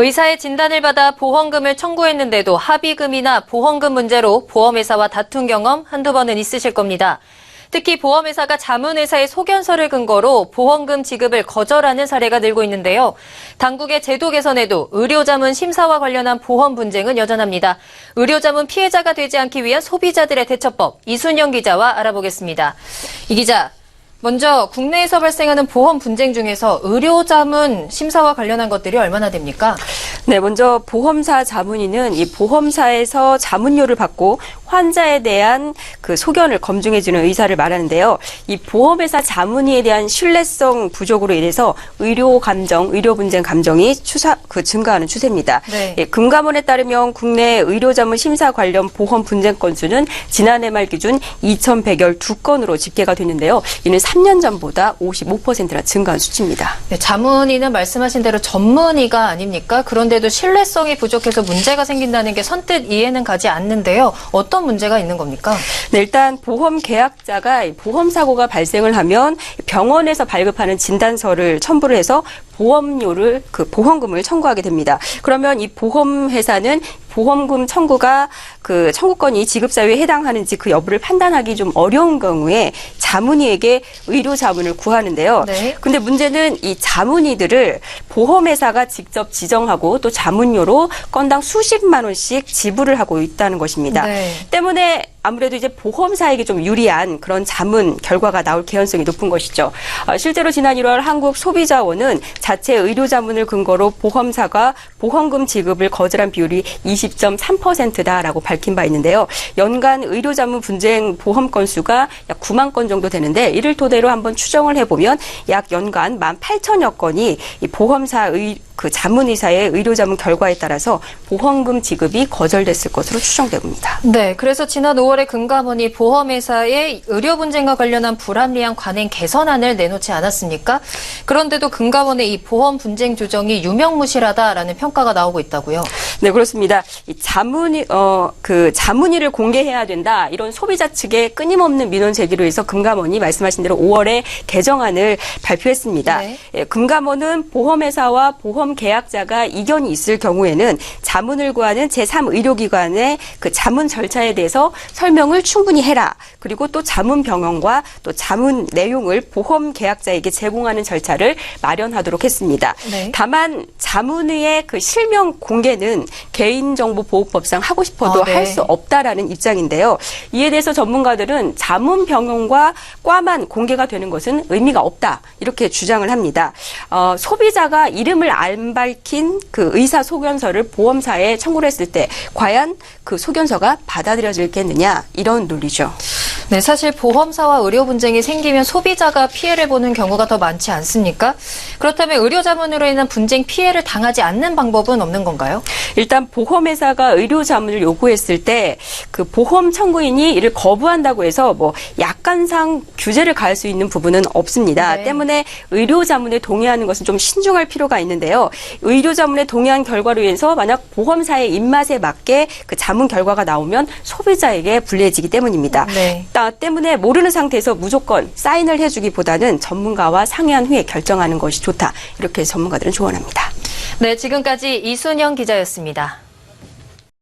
의사의 진단을 받아 보험금을 청구했는데도 합의금이나 보험금 문제로 보험회사와 다툰 경험 한두 번은 있으실 겁니다. 특히 보험회사가 자문회사의 소견서를 근거로 보험금 지급을 거절하는 사례가 늘고 있는데요. 당국의 제도 개선에도 의료자문 심사와 관련한 보험 분쟁은 여전합니다. 의료자문 피해자가 되지 않기 위한 소비자들의 대처법, 이순영 기자와 알아보겠습니다. 이 기자, 먼저 국내에서 발생하는 보험 분쟁 중에서 의료자문 심사와 관련한 것들이 얼마나 됩니까? 네, 먼저 보험사 자문위는 이 보험사에서 자문료를 받고 환자에 대한 그 소견을 검증해주는 의사를 말하는데요. 이 보험회사 자문위에 대한 신뢰성 부족으로 인해서 의료 분쟁 감정이 증가하는 추세입니다. 네. 예, 금감원에 따르면 국내 의료자문 심사 관련 보험 분쟁 건수는 지난해 말 기준 2,112건으로 집계가 됐는데요. 이는 3년 전보다 55%나 증가한 수치입니다. 네, 자문위는 말씀하신 대로 전문의가 아닙니까? 그런데도 신뢰성이 부족해서 문제가 생긴다는 게 선뜻 이해는 가지 않는데요. 어떤 문제가 있는 겁니까? 네, 일단 보험 계약자가 보험 사고가 발생을 하면 병원에서 발급하는 진단서를 첨부를 해서 보험금을 청구하게 됩니다. 그러면 이 보험회사는 보험금 청구건이 지급 사유에 해당하는지 그 여부를 판단하기 좀 어려운 경우에 자문위에게 의료 자문을 구하는데요. 네. 근데 문제는 이 자문위들을 보험회사가 직접 지정하고 또 자문료로 건당 수십만 원씩 지불을 하고 있다는 것입니다. 네. 때문에 아무래도 이제 보험사에게 좀 유리한 그런 자문 결과가 나올 개연성이 높은 것이죠. 실제로 지난 1월 한국소비자원은 자체 의료자문을 근거로 보험사가 보험금 지급을 거절한 비율이 20.3%다라고 밝힌 바 있는데요. 연간 의료자문 분쟁 보험 건수가 약 9만 건 정도 되는데 이를 토대로 한번 추정을 해보면 약 연간 18,000여 건이 이 보험사 자문의사의 의료자문 결과에 따라서 보험금 지급이 거절됐을 것으로 추정됩니다. 네, 그래서 지난 5월에 금감원이 보험회사의 의료 분쟁과 관련한 불합리한 관행 개선안을 내놓지 않았습니까? 그런데도 금감원의 이 보험 분쟁 조정이 유명무실하다라는 평가가 나오고 있다고요. 네, 그렇습니다. 이 자문위를 공개해야 된다. 이런 소비자 측의 끊임없는 민원 제기로 해서 금감원이 말씀하신 대로 5월에 개정안을 발표했습니다. 네. 예, 금감원은 보험회사와 보험 계약자가 이견이 있을 경우에는 자문을 구하는 제3의료기관의 그 자문 절차에 대해서 설명을 충분히 해라. 그리고 또 자문 병원과 또 자문 내용을 보험 계약자에게 제공하는 절차를 마련하도록 했습니다. 네. 다만 자문위의 그 실명 공개는 개인정보보호법상 하고 싶어도 네. 할 수 없다라는 입장인데요. 이에 대해서 전문가들은 자문 병원과 과만 공개가 되는 것은 의미가 없다. 이렇게 주장을 합니다. 소비자가 이름을 안 밝힌 그 의사 소견서를 보험사에 청구를 했을 때 과연 그 소견서가 받아들여지겠느냐 이런 논리죠. 네, 사실 보험사와 의료 분쟁이 생기면 소비자가 피해를 보는 경우가 더 많지 않습니까? 그렇다면 의료 자문으로 인한 분쟁 피해를 당하지 않는 방법은 없는 건가요? 일단 보험회사가 의료 자문을 요구했을 때 그 보험 청구인이 이를 거부한다고 해서 뭐 약관상 규제를 가할 수 있는 부분은 없습니다. 네. 때문에 의료 자문에 동의하는 것은 좀 신중할 필요가 있는데요. 의료 자문에 동의한 결과로 인해서 만약 보험사의 입맛에 맞게 그 자문 결과가 나오면 소비자에게 불리해지기 때문입니다. 네. 때문에 모르는 상태에서 무조건 사인을 해주기보다는 전문가와 상의한 후에 결정하는 것이 좋다. 이렇게 전문가들은 조언합니다. 네, 지금까지 이순영 기자였습니다.